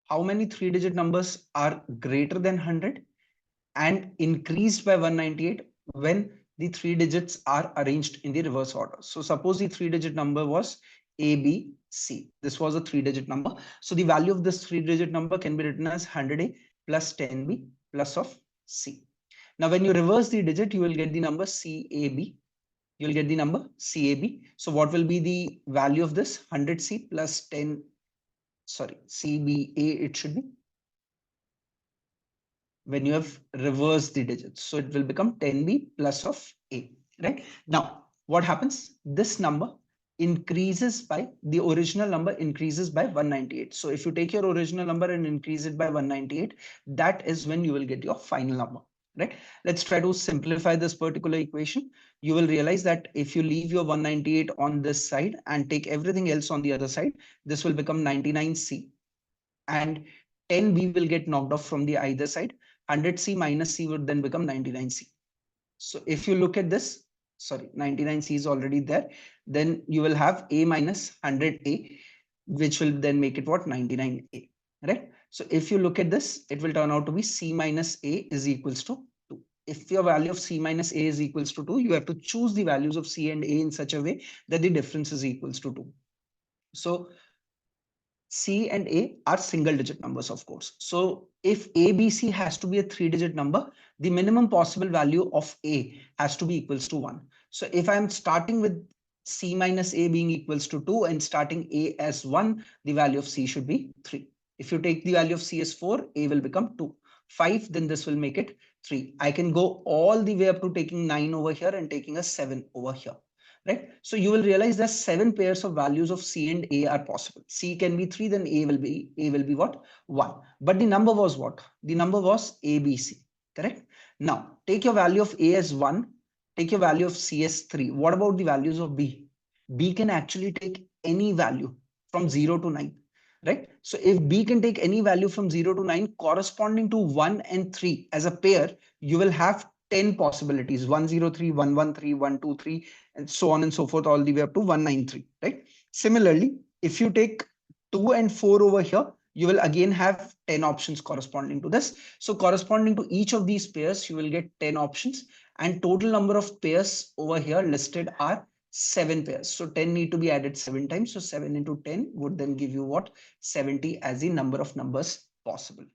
how many 3-digit numbers are greater than 100 and increased by 198 when the 3 digits are arranged in the reverse order. So suppose the 3-digit number was A, B, C. This was a 3-digit number. So the value of this 3-digit number can be written as 100A plus 10B plus of C. Now, when you reverse the digit, you will get the number CAB. You'll get the number CAB. So what will be the value of this? 100C plus 10, sorry, CBA it should be, when you have reversed the digits. So it will become 10B plus of A, right? Now, what happens? This number increases by, the original number increases by 198. So if you take your original number and increase it by 198, that is when you will get your final number, right? Let's try to simplify this particular equation. You will realize that if you leave your 198 on this side and take everything else on the other side, this will become 99C. And 10B will get knocked off from the either side. 100C minus C would then become 99C. So if you look at this, sorry, 99C is already there. Then you will have A minus 100A, which will then make it what? 99A, right? So if you look at this, it will turn out to be C minus A is equals to 2. If your value of C minus A is equals to 2, you have to choose the values of C and A in such a way that the difference is equals to 2. So C and A are single digit numbers, of course. So if ABC has to be a 3-digit number, the minimum possible value of A has to be equals to 1. So if I'm starting with C minus A being equals to 2 and starting A as 1, the value of C should be 3. If you take the value of C as 4, A will become 2. 5, then this will make it 3. I can go all the way up to taking 9 over here and taking a 7 over here. Right? So you will realize that 7 pairs of values of C and A are possible. C can be 3, then A will be what? 1. But the number was what? The number was ABC, correct? Now, take your value of A as 1, take your value of C as 3. What about the values of B? B can actually take any value from 0 to 9, right? So if B can take any value from 0 to 9 corresponding to 1 and 3 as a pair, you will have 10 possibilities, 103, 113, 123, and so on and so forth, all the way up to 193, right? Similarly, if you take 2 and 4 over here, you will again have 10 options corresponding to this. So corresponding to each of these pairs, you will get 10 options, and total number of pairs over here listed are 7 pairs. So 10 need to be added 7 times. So 7 into 10 would then give you what? 70 as the number of numbers possible.